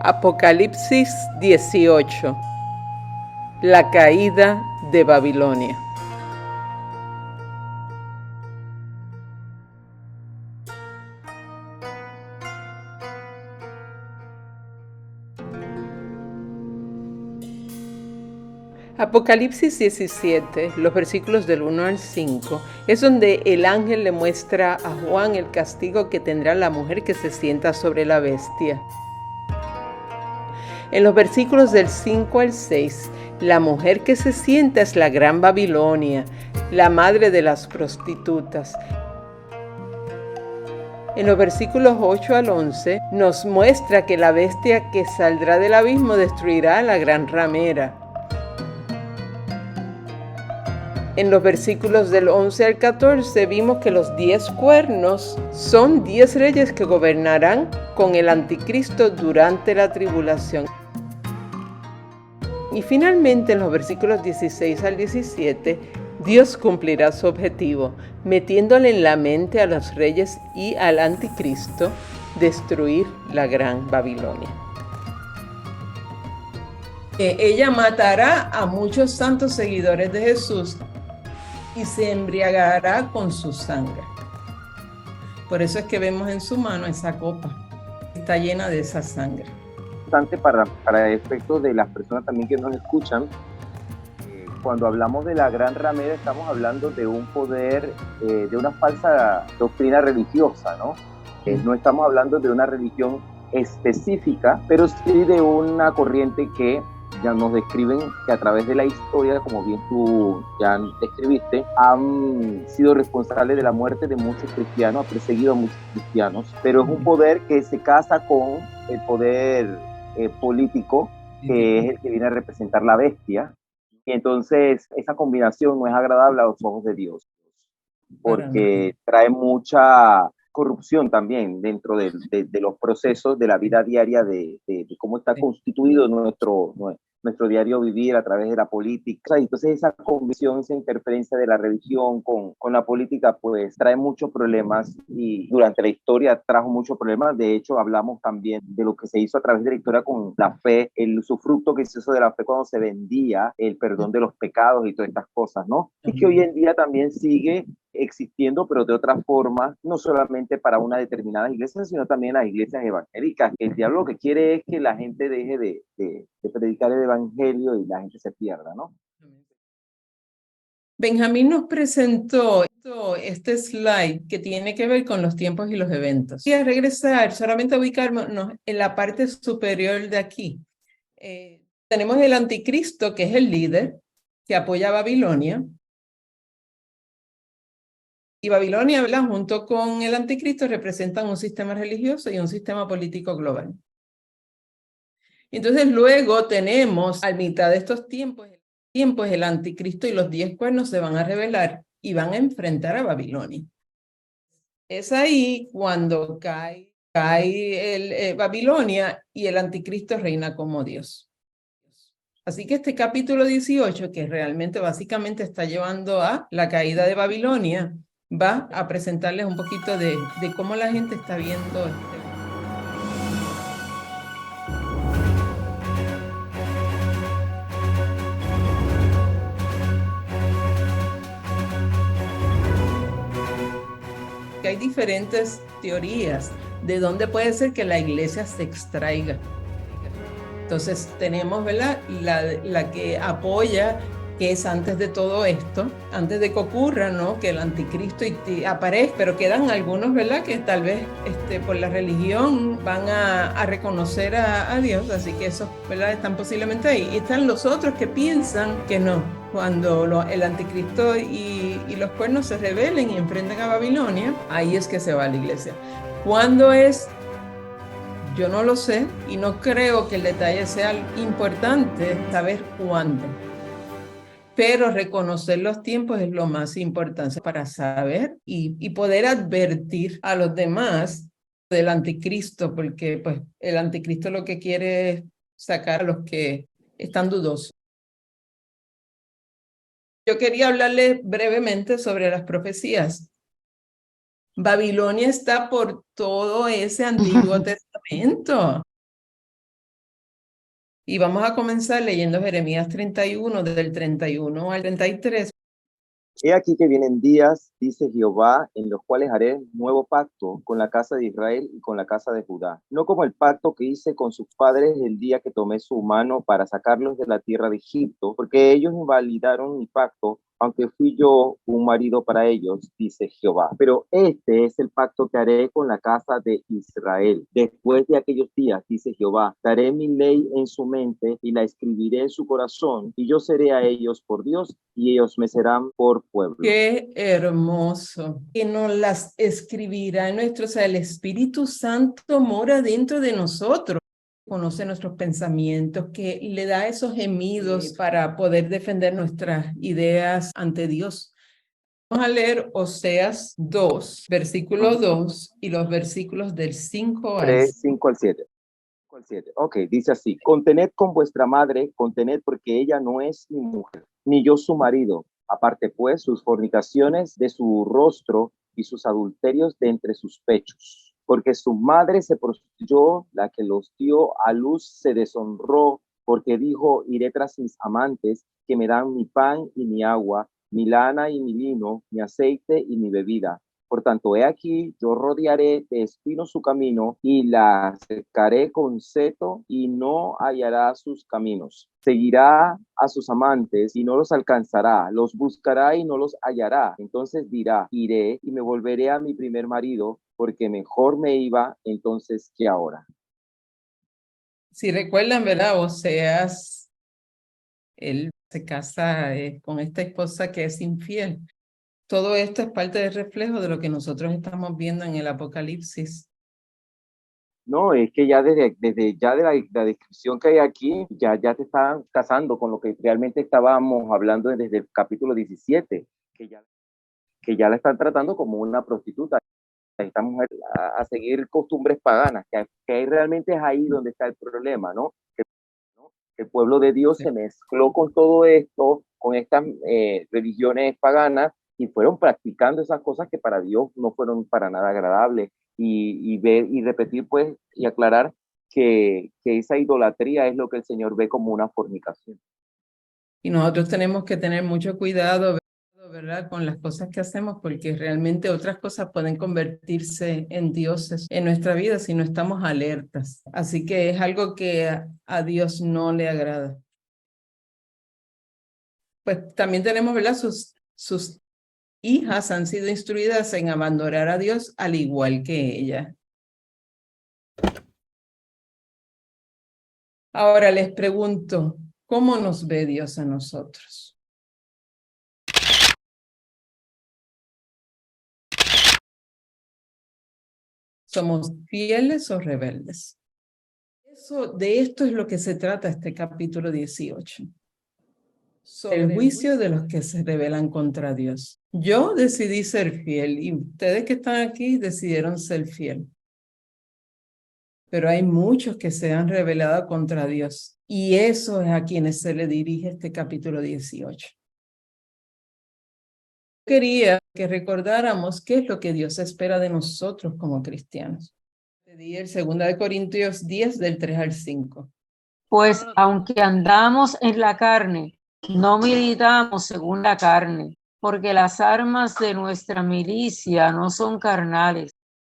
Apocalipsis 18. La caída de Babilonia. Apocalipsis 17, los versículos del 1 al 5, es donde el ángel le muestra a Juan el castigo que tendrá la mujer que se sienta sobre la bestia. En los versículos del 5 al 6, la mujer que se sienta es la gran Babilonia, la madre de las prostitutas. En los versículos 8 al 11 nos muestra que la bestia que saldrá del abismo destruirá a la gran ramera. En los versículos del 11 al 14 vimos que los 10 cuernos son 10 reyes que gobernarán con el anticristo durante la tribulación. Y finalmente en los versículos 16 al 17, Dios cumplirá su objetivo, metiéndole en la mente a los reyes y al anticristo destruir la gran Babilonia. Ella matará a muchos santos seguidores de Jesús y se embriagará con su sangre. Por eso es que vemos en su mano esa copa, está llena de esa sangre. Para efectos de las personas también que nos escuchan, cuando hablamos de la gran ramera estamos hablando de un poder, de una falsa doctrina religiosa, ¿no? No estamos hablando de una religión específica, pero sí de una corriente que ya nos describen que a través de la historia, como bien tú ya describiste, han sido responsables de la muerte de muchos cristianos, ha perseguido a muchos cristianos, pero es un poder que se casa con el poder político, que es el que viene a representar la bestia, y entonces esa combinación no es agradable a los ojos de Dios, porque trae mucha corrupción también dentro de los procesos de la vida diaria, de cómo está constituido nuestro diario vivir a través de la política. Entonces esa convicción, esa interferencia de la religión con la política, pues trae muchos problemas, y durante la historia trajo muchos problemas. De hecho, hablamos también de lo que se hizo a través de la historia con la fe, el usufructo que se hizo de la fe cuando se vendía el perdón de los pecados y todas estas cosas, ¿no? Y que hoy en día también sigue existiendo, pero de otra forma, no solamente para una determinada iglesia, sino también las iglesias evangélicas. El diablo lo que quiere es que la gente deje de predicar el evangelio y la gente se pierda, ¿no? Benjamín nos presentó este slide que tiene que ver con los tiempos y los eventos. Voy a regresar, solamente a ubicarnos en la parte superior de aquí. Tenemos el anticristo, que es el líder, que apoya a Babilonia. Y Babilonia, ¿verdad?, junto con el anticristo, representan un sistema religioso y un sistema político global. Entonces luego tenemos, a mitad de estos tiempos, el anticristo y los 10 cuernos se van a rebelar y van a enfrentar a Babilonia. Es ahí cuando cae Babilonia y el anticristo reina como Dios. Así que este capítulo 18, que realmente básicamente está llevando a la caída de Babilonia, va a presentarles un poquito de cómo la gente está viendo que hay diferentes teorías de dónde puede ser que la iglesia se extraiga. Entonces tenemos, ¿verdad?, la que apoya, que es antes de todo esto, antes de que ocurra, ¿no?, que el anticristo aparezca, pero quedan algunos, ¿verdad?, que tal vez por la religión van a reconocer a Dios, así que esos, ¿verdad?, están posiblemente ahí. Y están los otros que piensan que no, cuando el anticristo y los cuernos se rebelen y enfrenten a Babilonia, ahí es que se va a la iglesia. ¿Cuándo es? Yo no lo sé, y no creo que el detalle sea importante saber cuándo. Pero reconocer los tiempos es lo más importante para saber y poder advertir a los demás del anticristo, porque pues el anticristo lo que quiere es sacar a los que están dudosos. Yo quería hablarles brevemente sobre las profecías. Babilonia está por todo ese Antiguo Testamento. Y vamos a comenzar leyendo Jeremías 31, del 31 al 33. He aquí que vienen días, dice Jehová, en los cuales haré nuevo pacto con la casa de Israel y con la casa de Judá. No como el pacto que hice con sus padres el día que tomé su mano para sacarlos de la tierra de Egipto, porque ellos invalidaron mi pacto, aunque fui yo un marido para ellos, dice Jehová. Pero este es el pacto que haré con la casa de Israel. Después de aquellos días, dice Jehová, daré mi ley en su mente y la escribiré en su corazón, y yo seré a ellos por Dios, y ellos me serán por pueblo. Qué hermoso. Que nos las escribirá en nuestro, o sea, el Espíritu Santo mora dentro de nosotros. Conoce nuestros pensamientos, que le da esos gemidos para poder defender nuestras ideas ante Dios. Vamos a leer Oseas 2, versículo 2 y los versículos del 5 al 3, 5 al 7. Ok, dice así: contened con vuestra madre, contened porque ella no es mi mujer, ni yo su marido. Aparte pues sus fornicaciones de su rostro y sus adulterios de entre sus pechos. Porque su madre se prostituyó, la que los dio a luz se deshonró, porque dijo: iré tras mis amantes, que me dan mi pan y mi agua, mi lana y mi lino, mi aceite y mi bebida. Por tanto, he aquí, yo rodearé de espinos su camino y la cercaré con seto y no hallará sus caminos. Seguirá a sus amantes y no los alcanzará, los buscará y no los hallará. Entonces dirá: iré y me volveré a mi primer marido, porque mejor me iba entonces que ahora. Si recuerdan, ¿verdad? Oseas, él se casa con esta esposa que es infiel. Todo esto es parte del reflejo de lo que nosotros estamos viendo en el Apocalipsis. No, es que ya desde ya de la descripción que hay aquí, ya te están casando con lo que realmente estábamos hablando desde el capítulo 17, que ya la están tratando como una prostituta. Esta mujer a seguir costumbres paganas, que realmente es ahí donde está el problema, ¿no? Que el pueblo de Dios se mezcló con todo esto, con estas religiones paganas, y fueron practicando esas cosas que para Dios no fueron para nada agradables. Y ver y repetir, pues, y aclarar que esa idolatría es lo que el Señor ve como una fornicación. Y nosotros tenemos que tener mucho cuidado, ¿verdad? Con las cosas que hacemos, porque realmente otras cosas pueden convertirse en dioses en nuestra vida si no estamos alertas. Así que es algo que a Dios no le agrada. Pues también tenemos, ¿verdad? Sus hijas han sido instruidas en abandonar a Dios al igual que ella. Ahora les pregunto, ¿cómo nos ve Dios a nosotros? ¿Somos fieles o rebeldes? De esto es lo que se trata este capítulo 18. Sobre el juicio de los que se rebelan contra Dios. Yo decidí ser fiel y ustedes que están aquí decidieron ser fiel. Pero hay muchos que se han rebelado contra Dios y eso es a quienes se le dirige este capítulo 18. Quería que recordáramos qué es lo que Dios espera de nosotros como cristianos. Pedí el 2 Corintios 10 del 3 al 5. Pues aunque andamos en la carne, no militamos según la carne, porque las armas de nuestra milicia no son carnales,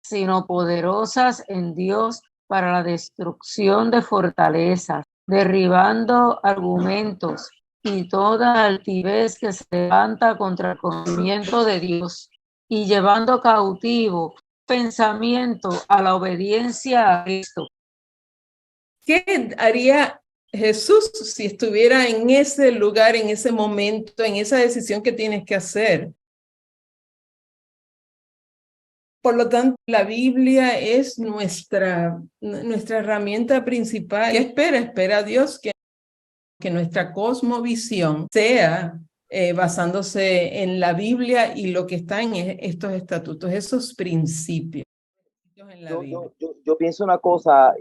sino poderosas en Dios para la destrucción de fortalezas, derribando argumentos y toda altivez que se levanta contra el conocimiento de Dios, y llevando cautivo pensamiento a la obediencia a Cristo. ¿Qué haría Jesús si estuviera en ese lugar, en ese momento, en esa decisión que tienes que hacer? Por lo tanto, la Biblia es nuestra herramienta principal. ¿Qué espera? Espera a Dios que nuestra cosmovisión sea basándose en la Biblia y lo que está en estos estatutos, esos principios en la Biblia. Yo pienso una cosa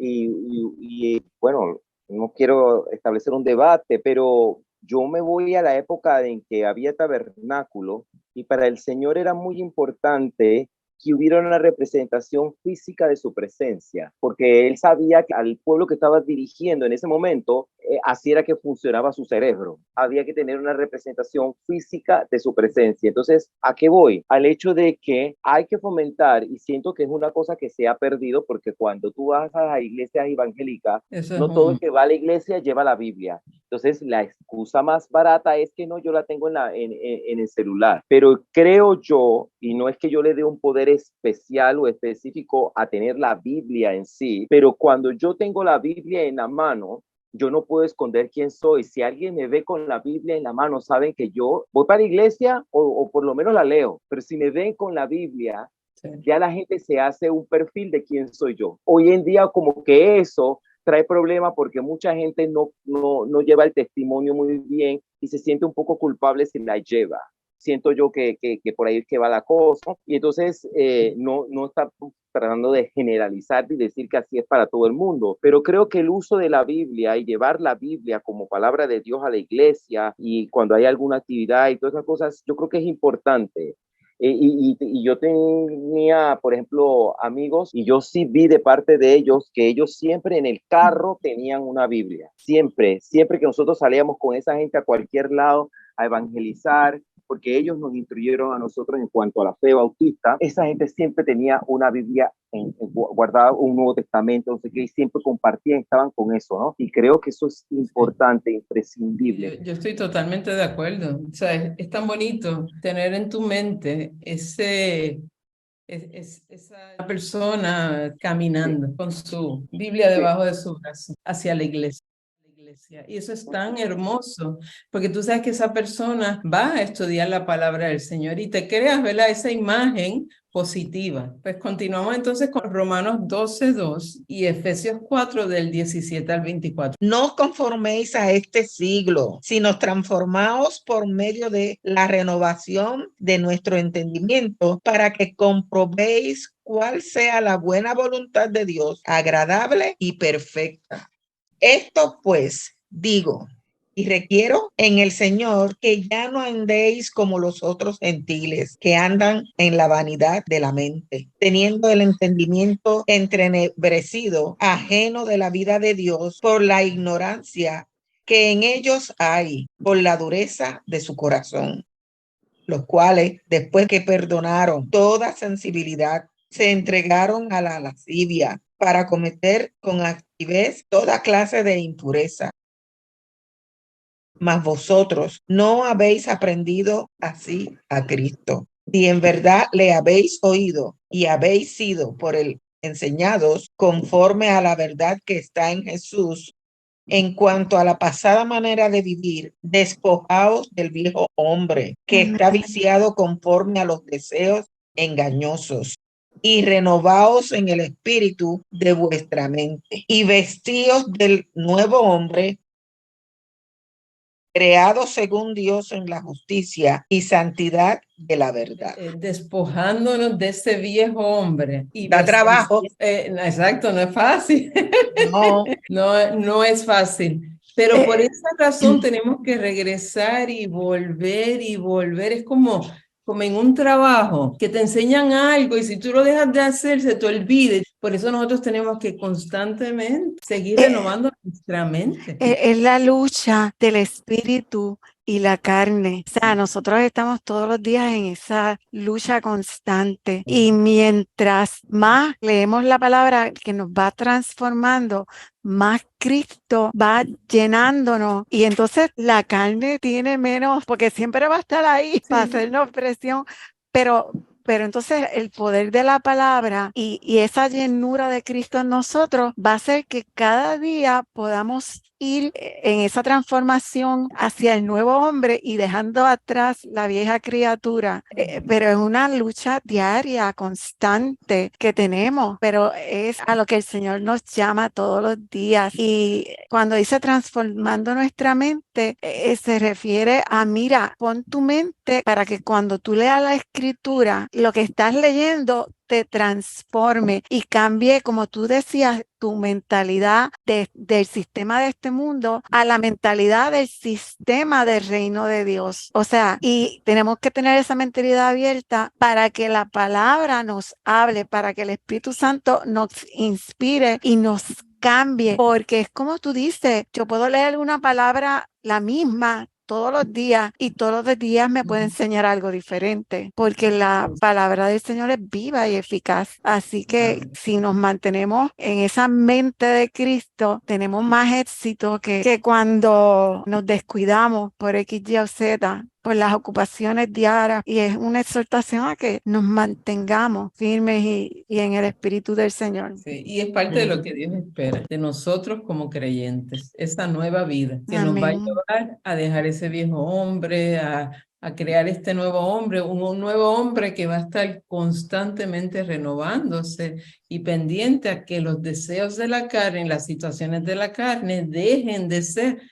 bueno, no quiero establecer un debate, pero yo me voy a la época en que había tabernáculo y para el Señor era muy importante que hubiera una representación física de su presencia, porque él sabía que al pueblo que estaba dirigiendo en ese momento, así era que funcionaba su cerebro. Había que tener una representación física de su presencia. Entonces, ¿a qué voy? Al hecho de que hay que fomentar, y siento que es una cosa que se ha perdido, porque cuando tú vas a las iglesias evangélicas, no todo el que va a la iglesia lleva la Biblia. Entonces, la excusa más barata es que no, yo la tengo en el celular. Pero creo yo, y no es que yo le dé un poder especial o específico a tener la Biblia en sí, pero cuando yo tengo la Biblia en la mano, yo no puedo esconder quién soy. Si alguien me ve con la Biblia en la mano, saben que yo voy para la iglesia o por lo menos la leo. Pero si me ven con la Biblia, sí, ya la gente se hace un perfil de quién soy yo. Hoy en día como que eso trae problemas porque mucha gente no lleva el testimonio muy bien y se siente un poco culpable si la lleva. Siento yo que por ahí es que va la cosa, y entonces no está tratando de generalizar y decir que así es para todo el mundo, pero creo que el uso de la Biblia y llevar la Biblia como palabra de Dios a la iglesia y cuando hay alguna actividad y todas esas cosas, yo creo que es importante. Y yo tenía, por ejemplo, amigos, y yo sí vi de parte de ellos que ellos siempre en el carro tenían una Biblia. Siempre que nosotros salíamos con esa gente a cualquier lado a evangelizar, porque ellos nos instruyeron a nosotros en cuanto a la fe bautista, esa gente siempre tenía una Biblia guardada, un Nuevo Testamento, no sé qué, y siempre compartían, estaban con eso, ¿no? Y creo que eso es importante, imprescindible. Yo estoy totalmente de acuerdo. O sea, es tan bonito tener en tu mente esa persona caminando con su Biblia debajo de su brazo hacia la iglesia. Y eso es tan hermoso, porque tú sabes que esa persona va a estudiar la palabra del Señor y te creas, ¿verdad? Esa imagen positiva. Pues continuamos entonces con Romanos 12:2 y Efesios 4 del 17 al 24. No os conforméis a este siglo, sino transformaos por medio de la renovación de nuestro entendimiento para que comprobéis cuál sea la buena voluntad de Dios, agradable y perfecta. Esto pues digo y requiero en el Señor que ya no andéis como los otros gentiles que andan en la vanidad de la mente, teniendo el entendimiento entrenebrecido, ajeno de la vida de Dios por la ignorancia que en ellos hay, por la dureza de su corazón, los cuales, después que perdonaron toda sensibilidad, se entregaron a la lascivia para cometer con altivez toda clase de impureza. Mas vosotros no habéis aprendido así a Cristo. Si en verdad le habéis oído y habéis sido por él enseñados conforme a la verdad que está en Jesús, en cuanto a la pasada manera de vivir, despojaos del viejo hombre que está viciado conforme a los deseos engañosos, y renovaos en el espíritu de vuestra mente, y vestíos del nuevo hombre, creado según Dios en la justicia y santidad de la verdad. Despojándonos de ese viejo hombre. Y da trabajo. Exacto, no es fácil. No. No es fácil. Pero por esa razón tenemos que regresar y volver y volver. Es como en un trabajo que te enseñan algo y si tú lo dejas de hacer, se te olvida. Por eso nosotros tenemos que constantemente seguir renovando nuestra mente. Es la lucha del espíritu y la carne. O sea, nosotros estamos todos los días en esa lucha constante. Y mientras más leemos la palabra que nos va transformando, más Cristo va llenándonos. Y entonces la carne tiene menos, porque siempre va a estar ahí para hacernos presión, pero entonces el poder de la palabra y esa llenura de Cristo en nosotros va a hacer que cada día podamos ir en esa transformación hacia el nuevo hombre y dejando atrás la vieja criatura. Pero es una lucha diaria, constante que tenemos, pero es a lo que el Señor nos llama todos los días. Y cuando dice transformando nuestra mente, se refiere a, mira, pon tu mente para que cuando tú leas la escritura, lo que estás leyendo te transforme y cambie, como tú decías, tu mentalidad del sistema de este mundo a la mentalidad del sistema del reino de Dios. O sea, y tenemos que tener esa mentalidad abierta para que la palabra nos hable, para que el Espíritu Santo nos inspire y nos cambie, porque es como tú dices, yo puedo leer una palabra la misma todos los días y todos los días me puede enseñar algo diferente, porque la palabra del Señor es viva y eficaz. Así que si nos mantenemos en esa mente de Cristo, tenemos más éxito que cuando nos descuidamos por X, Y o Z, por las ocupaciones diarias, y es una exhortación a que nos mantengamos firmes y en el Espíritu del Señor. Sí, y es parte de lo que Dios espera de nosotros como creyentes, esa nueva vida que nos va a Amén. llevar a dejar ese viejo hombre, a crear este nuevo hombre, un nuevo hombre que va a estar constantemente renovándose y pendiente a que los deseos de la carne, las situaciones de la carne dejen de ser.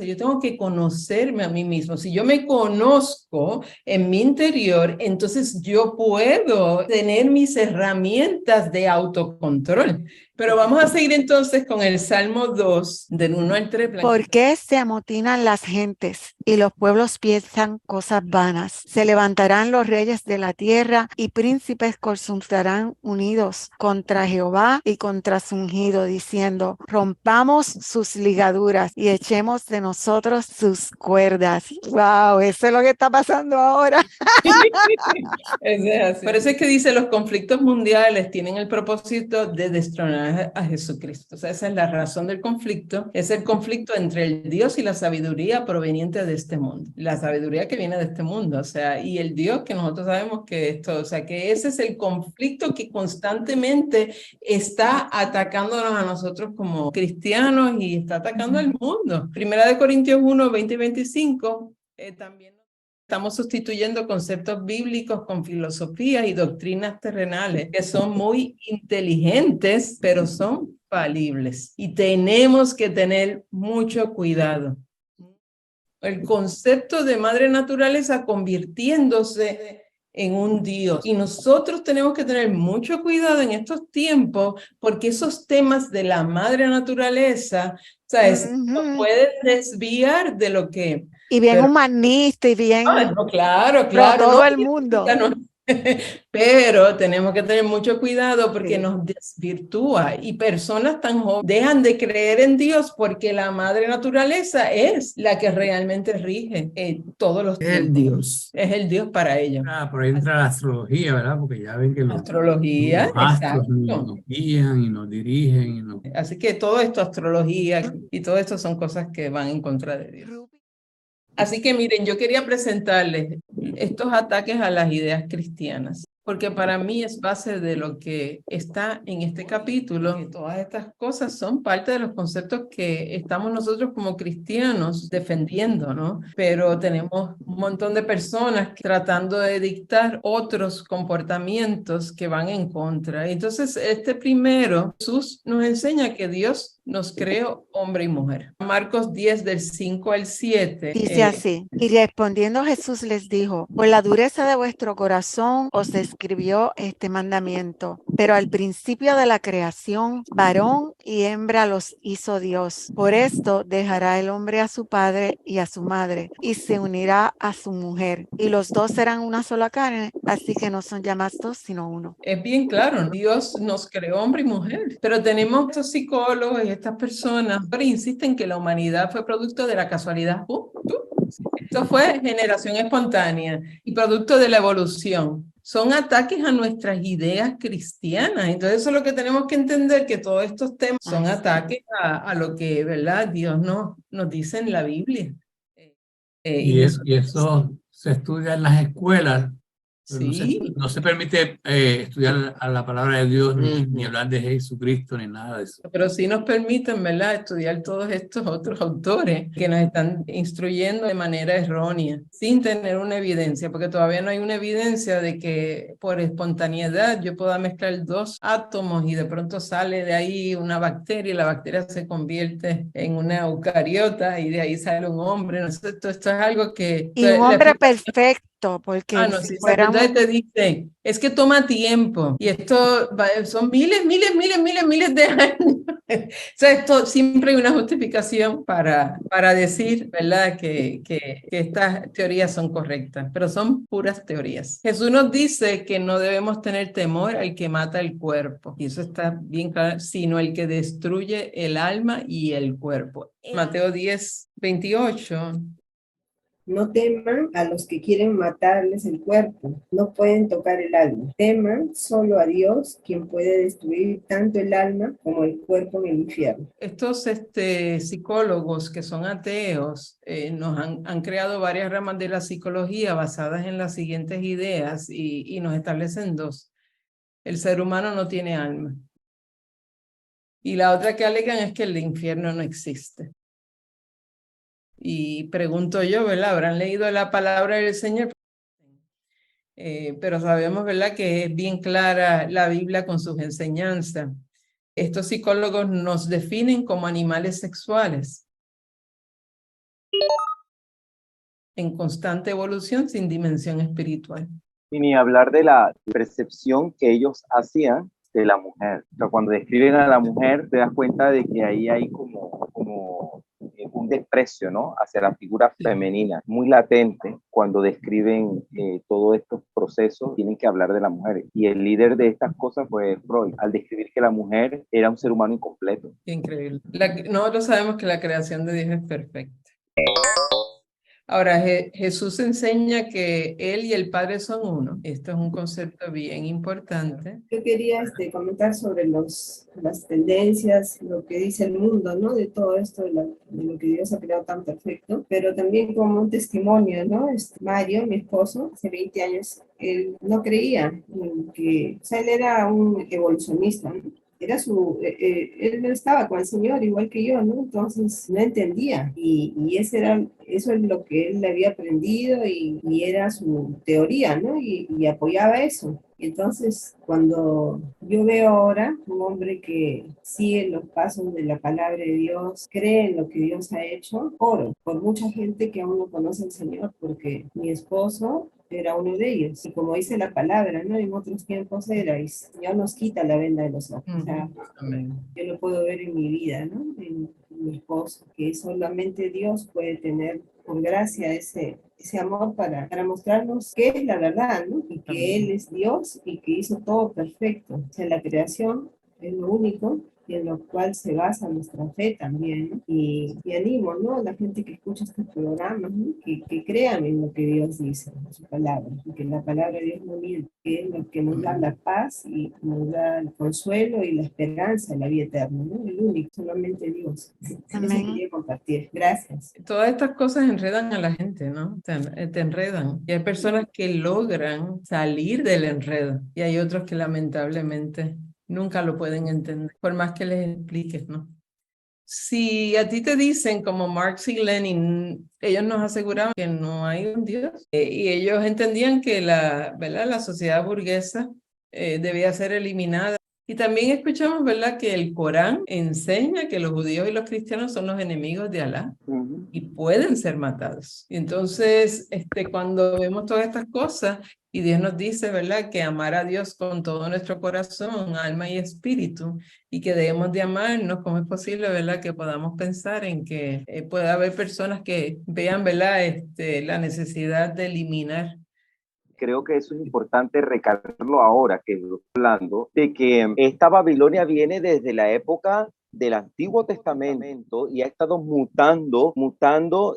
Yo tengo que conocerme a mí mismo. Si yo me conozco en mi interior, entonces yo puedo tener mis herramientas de autocontrol. Pero vamos a seguir entonces con el Salmo 2, del 1 al 3. ¿Por qué se amotinan las gentes y los pueblos piensan cosas vanas? Se levantarán los reyes de la tierra y príncipes consultarán unidos contra Jehová y contra su ungido, diciendo, rompamos sus ligaduras y echemos de nosotros sus cuerdas. ¡Wow! Eso es lo que está pasando ahora. Por eso es que dice, los conflictos mundiales tienen el propósito de destronar a Jesucristo. O sea, esa es la razón del conflicto. Es el conflicto entre el Dios y la sabiduría proveniente de este mundo. La sabiduría que viene de este mundo. O sea, y el Dios que nosotros sabemos que esto, o sea, que ese es el conflicto que constantemente está atacándonos a nosotros como cristianos y está atacando al mundo. Primera de Corintios 1, 20 y 25, también estamos sustituyendo conceptos bíblicos con filosofías y doctrinas terrenales que son muy inteligentes, pero son falibles. Y tenemos que tener mucho cuidado. El concepto de madre naturaleza convirtiéndose en un Dios. Y nosotros tenemos que tener mucho cuidado en estos tiempos porque esos temas de la madre naturaleza, ¿sabes? Nos pueden desviar de lo que... Y bien humanista y bien... no, claro, Pero todo no, el mundo. Pero tenemos que tener mucho cuidado porque nos desvirtúa y personas tan jóvenes dejan de creer en Dios porque la madre naturaleza es la que realmente rige todos los tiempos. El Dios. Es el Dios para ellos. Por ahí entra la astrología, ¿verdad? Porque ya ven que los Astrología, astros exacto. nos guían y nos dirigen. Así que todo esto, astrología y todo esto son cosas que van en contra de Dios. Así que miren, yo quería presentarles estos ataques a las ideas cristianas, porque para mí es base de lo que está en este capítulo. Que todas estas cosas son parte de los conceptos que estamos nosotros como cristianos defendiendo, ¿no? Pero tenemos un montón de personas tratando de dictar otros comportamientos que van en contra. Entonces, este primero, Jesús nos enseña que Dios nos creó hombre y mujer. Marcos 10, del 5 al 7. Dice así, y respondiendo Jesús les dijo, por la dureza de vuestro corazón os escribió este mandamiento, pero al principio de la creación, varón y hembra los hizo Dios. Por esto dejará el hombre a su padre y a su madre, y se unirá a su mujer, y los dos serán una sola carne, así que no son ya más dos, sino uno. Es bien claro, ¿no? Dios nos creó hombre y mujer, pero tenemos estos psicólogos y estas personas que insisten que la humanidad fue producto de la casualidad. Esto fue generación espontánea y producto de la evolución. Son ataques a nuestras ideas cristianas. Entonces eso es lo que tenemos que entender, que todos estos temas son ataques a lo que, ¿verdad? Dios nos dice en la Biblia. Y eso se estudia en las escuelas. Sí. No se permite estudiar a la palabra de Dios ni hablar de Jesucristo ni nada de eso. Pero sí nos permiten, ¿verdad?, estudiar todos estos otros autores que nos están instruyendo de manera errónea, sin tener una evidencia, porque todavía no hay una evidencia de que por espontaneidad yo pueda mezclar dos átomos y de pronto sale de ahí una bacteria y la bacteria se convierte en una eucariota y de ahí sale un hombre. Esto es algo que... Y un hombre perfecto. correcto, porque No, si sí, exacto. fuéramos, Entonces te dicen, es que toma tiempo y esto son miles de años. O sea, esto siempre hay una justificación para decir, ¿verdad?, que estas teorías son correctas, pero son puras teorías. Jesús nos dice que no debemos tener temor al que mata el cuerpo, y eso está bien claro, sino el que destruye el alma y el cuerpo. Mateo 10:28. No teman a los que quieren matarles el cuerpo, no pueden tocar el alma. Teman solo a Dios, quien puede destruir tanto el alma como el cuerpo en el infierno. Estos psicólogos que son ateos nos han creado varias ramas de la psicología basadas en las siguientes ideas y nos establecen dos. El ser humano no tiene alma. Y la otra que alegan es que el infierno no existe. Y pregunto yo, ¿verdad? ¿Habrán leído la palabra del Señor? Pero sabemos, ¿verdad?, que es bien clara la Biblia con sus enseñanzas. Estos psicólogos nos definen como animales sexuales en constante evolución sin dimensión espiritual. Y ni hablar de la percepción que ellos hacían de la mujer. O sea, cuando describen a la mujer, te das cuenta de que ahí hay como un desprecio, ¿no?, hacia la figura femenina, muy latente. Cuando describen todos estos procesos, tienen que hablar de la mujer. Y el líder de estas cosas fue Freud, al describir que la mujer era un ser humano incompleto. Increíble. Nosotros sabemos que la creación de Dios es perfecta. Ahora, Jesús enseña que Él y el Padre son uno. Esto es un concepto bien importante. Yo quería comentar sobre las tendencias, lo que dice el mundo, ¿no? De todo esto, de lo que Dios ha creado tan perfecto, pero también como un testimonio, ¿no? Mario, mi esposo, hace 20 años, él no creía en que, o sea, él era un evolucionista, ¿no? Era él no estaba con el Señor igual que yo, ¿no? Entonces no entendía y eso es lo que él había aprendido y era su teoría, ¿no? Y apoyaba eso. Entonces, cuando yo veo ahora un hombre que sigue los pasos de la palabra de Dios, cree en lo que Dios ha hecho, oro por mucha gente que aún no conoce al Señor, porque mi esposo era uno de ellos. Y como dice la palabra, ¿no? En otros tiempos era, y el Señor nos quita la venda de los ojos. O sea, Amén. yo lo puedo ver en mi vida, ¿no? En mi esposo, que solamente Dios puede tener por gracia ese amor para mostrarnos qué es la verdad, ¿no? Y que Él es Dios y que hizo todo perfecto. O sea, la creación es lo único y en lo cual se basa nuestra fe también, ¿no? Y animo, ¿no?, a la gente que escucha estos programas, ¿no?, que crean en lo que Dios dice, en su palabra, y que la palabra de Dios no miente, que es lo que nos da la paz y nos da el consuelo y la esperanza de la vida eterna, ¿no? El único, solamente Dios. Eso quería compartir. Gracias. Todas estas cosas enredan a la gente, ¿no? Te enredan. Y hay personas que logran salir del enredo y hay otros que lamentablemente nunca lo pueden entender, por más que les expliques, ¿no? Si a ti te dicen, como Marx y Lenin, ellos nos aseguraban que no hay un Dios, y ellos entendían que ¿verdad?, la sociedad burguesa debía ser eliminada. Y también escuchamos, ¿verdad?, que el Corán enseña que los judíos y los cristianos son los enemigos de Alá y pueden ser matados. Y entonces, cuando vemos todas estas cosas y Dios nos dice, ¿verdad?, que amar a Dios con todo nuestro corazón, alma y espíritu, y que debemos de amarnos, ¿cómo es posible, verdad, que podamos pensar en que pueda haber personas que vean, ¿verdad?, la necesidad de eliminar? Creo que eso es importante recalcarlo ahora que estoy hablando, de que esta Babilonia viene desde la época del Antiguo Testamento y ha estado mutando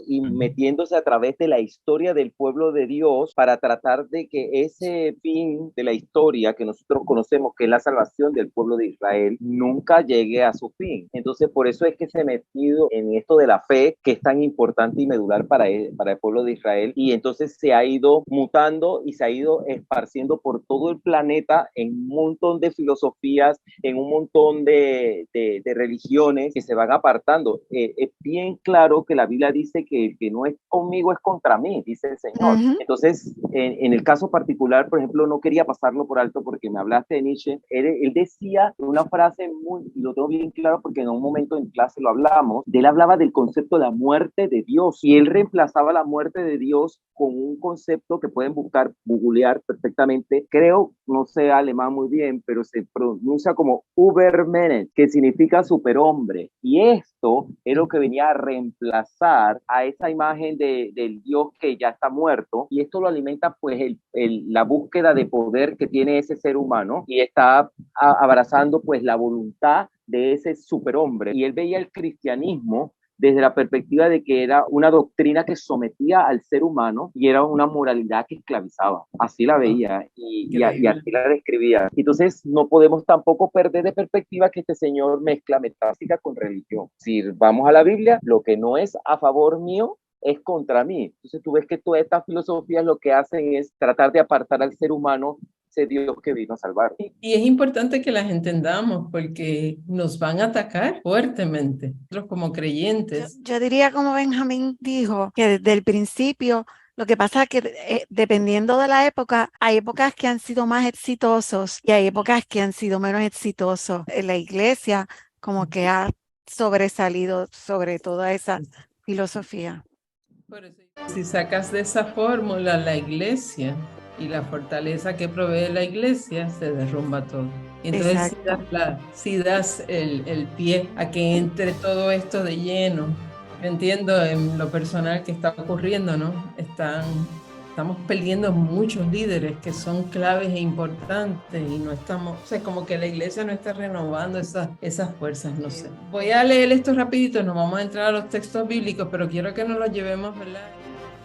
y metiéndose a través de la historia del pueblo de Dios para tratar de que ese fin de la historia que nosotros conocemos, que es la salvación del pueblo de Israel, nunca llegue a su fin. Entonces, por eso es que se ha metido en esto de la fe, que es tan importante y medular para el pueblo de Israel, y entonces se ha ido mutando y se ha ido esparciendo por todo el planeta en un montón de filosofías, en un montón de religiones que se van apartando. Es bien claro que la Biblia dice que el que no es conmigo es contra mí, dice el Señor. Entonces, en el caso particular, por ejemplo, no quería pasarlo por alto porque me hablaste de Nietzsche. Él decía una frase y lo tengo bien claro porque en un momento en clase lo hablamos, él hablaba del concepto de la muerte de Dios y él reemplazaba la muerte de Dios con un concepto que pueden googlear perfectamente. Creo, no sé alemán muy bien, pero se pronuncia como Übermensch, que significa superhombre. Y esto es lo que venía a reemplazar a esa imagen del Dios que ya está muerto. Y esto lo alimenta pues la búsqueda de poder que tiene ese ser humano y está abrazando pues la voluntad de ese superhombre. Y él veía el cristianismo desde la perspectiva de que era una doctrina que sometía al ser humano y era una moralidad que esclavizaba. Así la veía y así la describía. Entonces no podemos tampoco perder de perspectiva que este señor mezcla metafísica con religión. Si vamos a la Biblia, lo que no es a favor mío es contra mí. Entonces tú ves que todas estas filosofías lo que hacen es tratar de apartar al ser humano, ese Dios que vino a salvar. Y es importante que las entendamos porque nos van a atacar fuertemente, nosotros como creyentes. Yo diría como Benjamín dijo, que desde el principio lo que pasa es que dependiendo de la época, hay épocas que han sido más exitosos y hay épocas que han sido menos exitosos. En la iglesia como que ha sobresalido sobre toda esa filosofía. Por eso, si sacas de esa fórmula la iglesia y la fortaleza que provee la iglesia, se derrumba todo. Entonces, si das el pie a que entre todo esto de lleno, entiendo en lo personal que está ocurriendo, ¿no? Estamos perdiendo muchos líderes que son claves e importantes y no estamos, o sea, como que la iglesia no está renovando esas fuerzas, no sé. Voy a leer esto rapidito, nos vamos a entrar a los textos bíblicos, pero quiero que nos los llevemos, ¿verdad?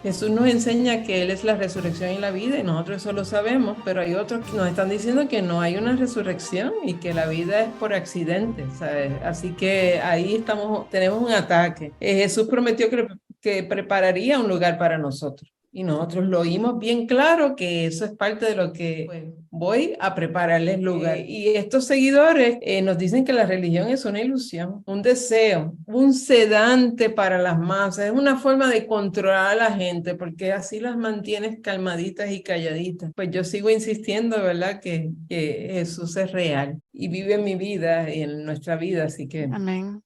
Jesús nos enseña que Él es la resurrección y la vida y nosotros eso lo sabemos, pero hay otros que nos están diciendo que no hay una resurrección y que la vida es por accidente, ¿sabes? Así que ahí tenemos un ataque. Jesús prometió que prepararía un lugar para nosotros. Y nosotros lo oímos bien claro que eso es parte de lo que pues, voy a prepararles lugar. Y estos seguidores nos dicen que la religión es una ilusión, un deseo, un sedante para las masas, es una forma de controlar a la gente porque así las mantienes calmaditas y calladitas. Pues yo sigo insistiendo, ¿verdad? Que Jesús es real y vive en mi vida y en nuestra vida, así que... Amén.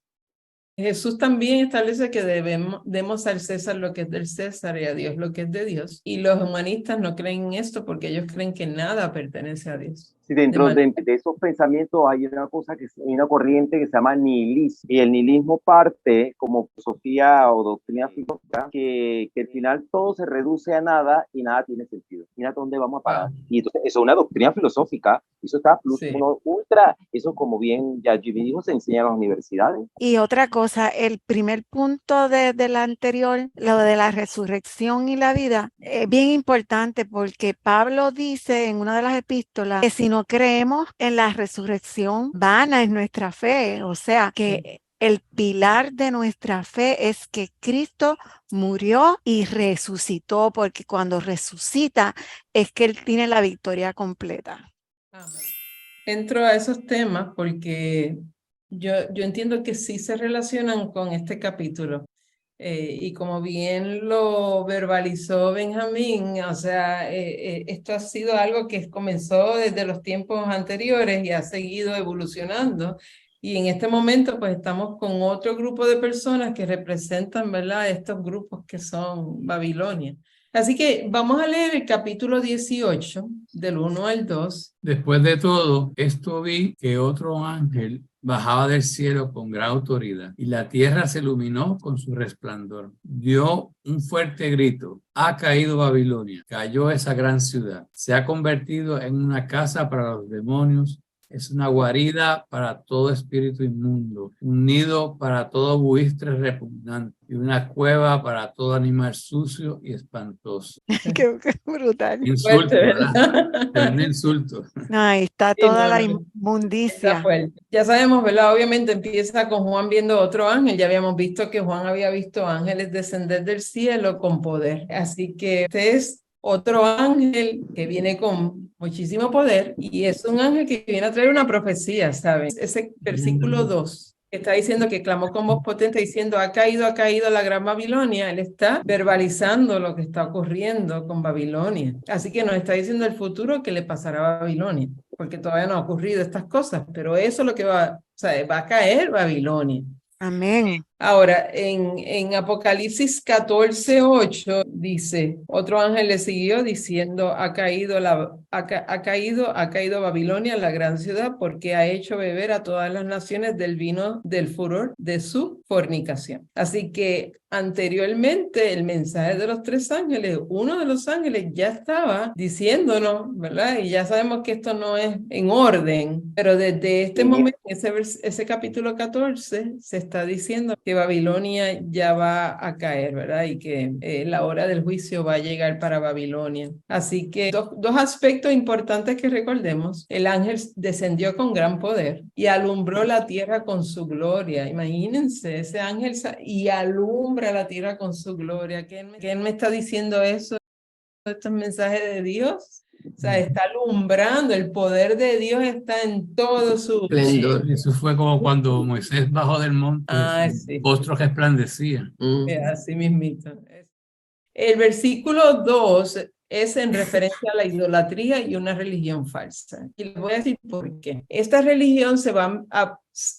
Jesús también establece que demos al César lo que es del César y a Dios lo que es de Dios. Y los humanistas no creen en esto porque ellos creen que nada pertenece a Dios. Sí, dentro de esos pensamientos hay una cosa hay una corriente que se llama nihilismo. Y el nihilismo parte como filosofía o doctrina filosófica que al final todo se reduce a nada y nada tiene sentido. Mira dónde vamos a parar. Y entonces eso es una doctrina filosófica. Eso está plus uno ultra. Eso como bien ya Jimmy dijo, se enseña en las universidades. Y otra cosa, el primer punto de la anterior, lo de la resurrección y la vida, es bien importante porque Pablo dice en una de las epístolas que si no creemos en la resurrección, vana es nuestra fe. O sea, que el pilar de nuestra fe es que Cristo murió y resucitó, porque cuando resucita es que Él tiene la victoria completa. Entro a esos temas porque yo entiendo que sí se relacionan con este capítulo. Y como bien lo verbalizó Benjamín, o sea, esto ha sido algo que comenzó desde los tiempos anteriores y ha seguido evolucionando. Y en este momento, pues estamos con otro grupo de personas que representan, ¿verdad?, estos grupos que son Babilonia. Así que vamos a leer el capítulo 18, del 1 al 2. Después de todo esto vi que otro ángel bajaba del cielo con gran autoridad y la tierra se iluminó con su resplandor. Dio un fuerte grito: ha caído Babilonia, cayó esa gran ciudad, se ha convertido en una casa para los demonios, es una guarida para todo espíritu inmundo, un nido para todo buitre repugnante y una cueva para todo animal sucio y espantoso. Qué brutal. Insulto, ¿verdad? Un insulto. No, ahí está toda la inmundicia. Ya sabemos, ¿verdad? Obviamente empieza con Juan viendo otro ángel. Ya habíamos visto que Juan había visto ángeles descender del cielo con poder. Así que este es otro ángel que viene con muchísimo poder y es un ángel que viene a traer una profecía, ¿saben? Ese versículo 2. está diciendo que clamó con voz potente diciendo ha caído la gran Babilonia. Él está verbalizando lo que está ocurriendo con Babilonia. Así que nos está diciendo el futuro que le pasará a Babilonia, porque todavía no ha ocurrido estas cosas, pero eso es lo que va a caer Babilonia. Amén. Ahora, en Apocalipsis 14:8 dice, otro ángel le siguió diciendo, ha caído Babilonia, la gran ciudad, porque ha hecho beber a todas las naciones del vino del furor de su fornicación. Así que anteriormente el mensaje de los tres ángeles, uno de los ángeles ya estaba diciéndonos, ¿verdad? Y ya sabemos que esto no es en orden, pero desde este momento, ese capítulo 14, se está diciendo que Babilonia ya va a caer, ¿verdad? Y que la hora del juicio va a llegar para Babilonia. Así que dos aspectos importantes que recordemos. El ángel descendió con gran poder y alumbró la tierra con su gloria. Imagínense, ese ángel y alumbra la tierra con su gloria. ¿Quién me está diciendo eso? Estos mensajes de Dios. O sea, está alumbrando, el poder de Dios está en todo su esplendor. Eso fue como cuando Moisés bajó del monte, sí. rostro resplandecía. Así mismito. El versículo 2 es en referencia a la idolatría y una religión falsa. Y les voy a decir por qué. Esta religión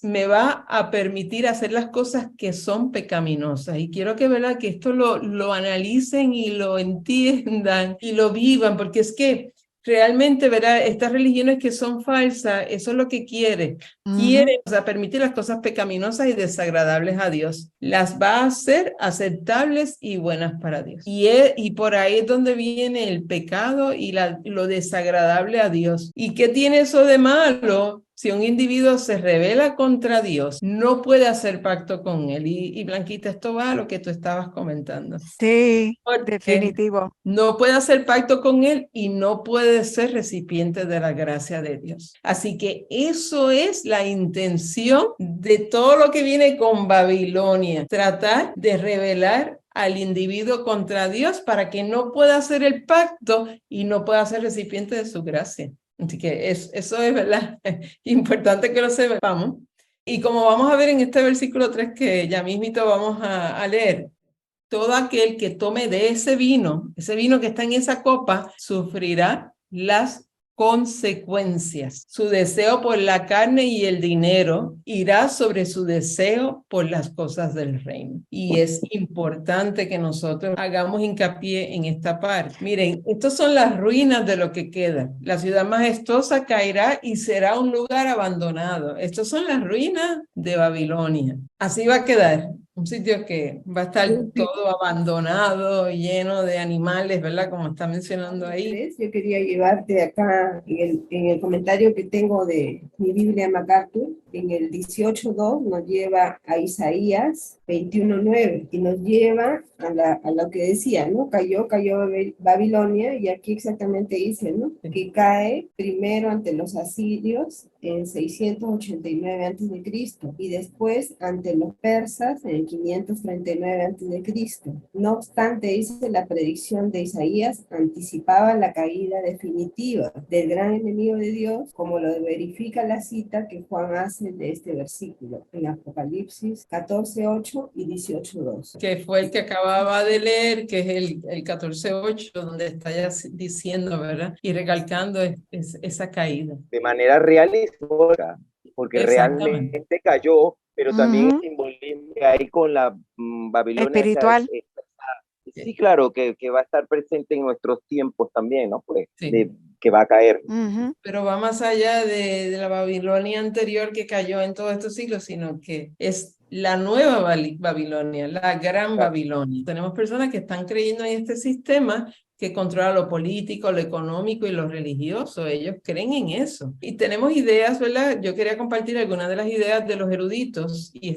me va a permitir hacer las cosas que son pecaminosas. Y quiero que vean que esto lo analicen y lo entiendan y lo vivan, porque es que realmente, ¿verdad? Estas religiones que son falsas, eso es lo que quieren. Quieren, permitir las cosas pecaminosas y desagradables a Dios. Las va a hacer aceptables y buenas para Dios. Y por ahí es donde viene el pecado y lo desagradable a Dios. ¿Y qué tiene eso de malo? Si un individuo se rebela contra Dios, no puede hacer pacto con él. Y Blanquita, esto va a lo que tú estabas comentando. Sí, definitivo. No puede hacer pacto con él y no puede ser recipiente de la gracia de Dios. Así que eso es la intención de todo lo que viene con Babilonia. Tratar de rebelar al individuo contra Dios para que no pueda hacer el pacto y no pueda ser recipiente de su gracia. Así que eso es, ¿verdad? Importante que lo sepamos. Y como vamos a ver en este versículo 3 que ya mismito vamos a leer, todo aquel que tome de ese vino que está en esa copa, sufrirá las consecuencias. Su deseo por la carne y el dinero irá sobre su deseo por las cosas del reino. Y es importante que nosotros hagamos hincapié en esta parte. Miren, estas son las ruinas de lo que queda. La ciudad majestuosa caerá y será un lugar abandonado. Estas son las ruinas de Babilonia. Así va a quedar. Un sitio que va a estar todo abandonado, lleno de animales, ¿verdad? Como está mencionando ahí. Yo quería llevarte acá en el comentario que tengo de mi Biblia MacArthur, en el 18.2 nos lleva a Isaías 21.9 y nos lleva a lo que decía, ¿no? Cayó Babilonia, y aquí exactamente dice, ¿no? Que cae primero ante los asirios en 689 a.C. y después ante los persas en 539 a.C. No obstante, dice, la predicción de Isaías anticipaba la caída definitiva del gran enemigo de Dios, como lo verifica la cita que Juan hace de este versículo en Apocalipsis 14.8 y 18.2. Que fue el que acababa de leer, que es el 14.8, donde está ya diciendo, ¿verdad? Y recalcando esa caída. De manera real y histórica, porque realmente cayó, pero también el simbolismo que hay con la Babilonia espiritual. Sí, claro, que va a estar presente en nuestros tiempos también, ¿no? Pues, sí. Que va a caer. Pero va más allá de la Babilonia anterior que cayó en todos estos siglos, sino que es la nueva Babilonia, la gran Babilonia. Tenemos personas que están creyendo en este sistema que controla lo político, lo económico y lo religioso. Ellos creen en eso. Y tenemos ideas, ¿verdad? Yo quería compartir algunas de las ideas de los eruditos y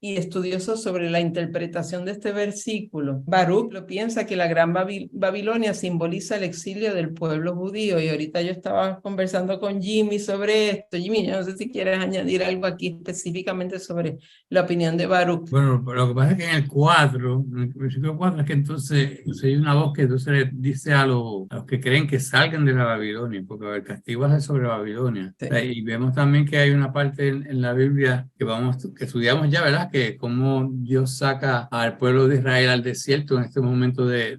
estudiosos sobre la interpretación de este versículo. Baruch lo piensa que la gran Babilonia simboliza el exilio del pueblo judío. Y ahorita yo estaba conversando con Jimmy sobre esto. Jimmy, yo no sé si quieres añadir algo aquí específicamente sobre la opinión de Baruch. Bueno, lo que pasa es que en el versículo 4, es que entonces hay una voz que entonces dice a los que creen que salgan de la Babilonia, porque el castigo va a ser sobre Babilonia. Sí. Y vemos también que hay una parte en la Biblia que estudiamos ya, ¿verdad? Que cómo Dios saca al pueblo de Israel al desierto en este momento de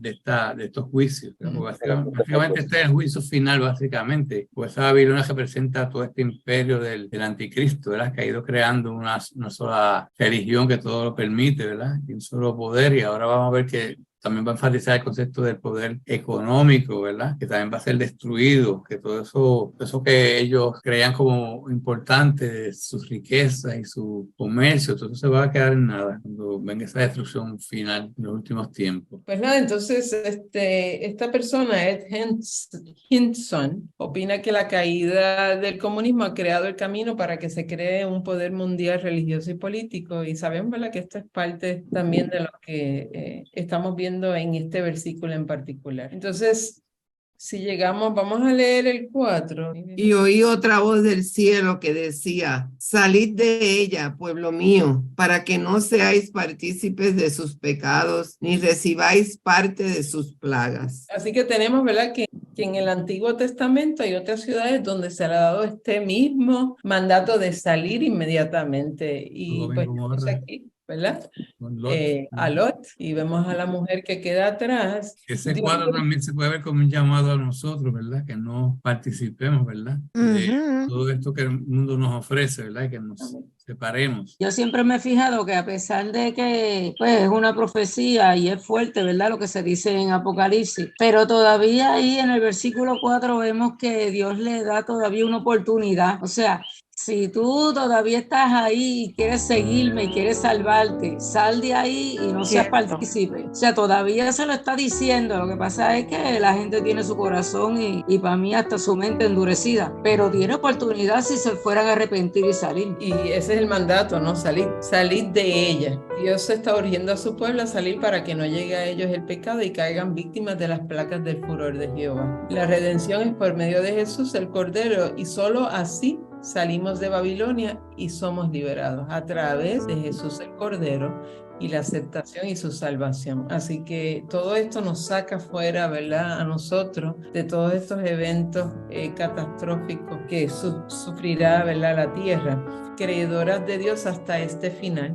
estos juicios. Básicamente este es el juicio final, básicamente. Pues esa Babilonia representa todo este imperio del anticristo, ¿verdad? Que ha ido creando una sola religión que todo lo permite, ¿verdad? Y un solo poder. Y ahora vamos a ver que también va a enfatizar el concepto del poder económico, ¿verdad? Que también va a ser destruido, que todo eso que ellos creían como importante, sus riquezas y su comercio, todo eso se va a quedar en nada cuando venga esa destrucción final en los últimos tiempos. Pues nada, entonces esta persona, Ed Hindson, opina que la caída del comunismo ha creado el camino para que se cree un poder mundial religioso y político, y sabemos, ¿verdad?, que esto es parte también de lo que estamos viendo en este versículo en particular. Entonces, si llegamos, vamos a leer el 4. Y oí otra voz del cielo que decía: salid de ella, pueblo mío, para que no seáis partícipes de sus pecados, ni recibáis parte de sus plagas. Así que tenemos, ¿verdad?, que en el Antiguo Testamento hay otras ciudades donde se le ha dado este mismo mandato de salir inmediatamente. Y pues tenemos aquí, ¿verdad? A Lot, y vemos a la mujer que queda atrás. Ese cuadro también se puede ver como un llamado a nosotros, ¿verdad? Que no participemos, ¿verdad? De todo esto que el mundo nos ofrece, ¿verdad? Y que nos separemos. Yo siempre me he fijado que a pesar de que pues, es una profecía y es fuerte, ¿verdad? Lo que se dice en Apocalipsis, pero todavía ahí en el versículo 4 vemos que Dios le da todavía una oportunidad. O sea, si tú todavía estás ahí y quieres seguirme y quieres salvarte, sal de ahí y no seas partícipe. O sea, todavía se lo está diciendo. Lo que pasa es que la gente tiene su corazón y para mí hasta su mente endurecida. Pero tiene oportunidad si se fueran a arrepentir y salir. Y ese es el mandato, ¿no? Salid de ella. Dios está urgiendo a su pueblo a salir para que no llegue a ellos el pecado y caigan víctimas de las placas del furor de Jehová. La redención es por medio de Jesús, el Cordero, y solo así salimos de Babilonia y somos liberados a través de Jesús el Cordero y la aceptación y su salvación. Así que todo esto nos saca fuera, ¿verdad?, a nosotros de todos estos eventos catastróficos que sufrirá, ¿verdad?, la tierra. Creedoras de Dios hasta este final.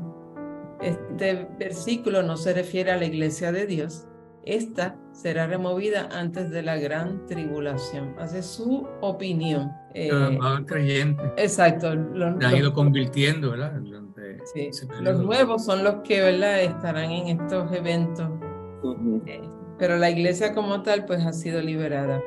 Este versículo no se refiere a la iglesia de Dios. Esta será removida antes de la gran tribulación. Hace su opinión. Creyentes. Exacto. Se han ido convirtiendo, ¿verdad? Sí, los nuevos son los que, ¿verdad?, estarán en estos eventos. Pero la iglesia como tal, pues ha sido liberada.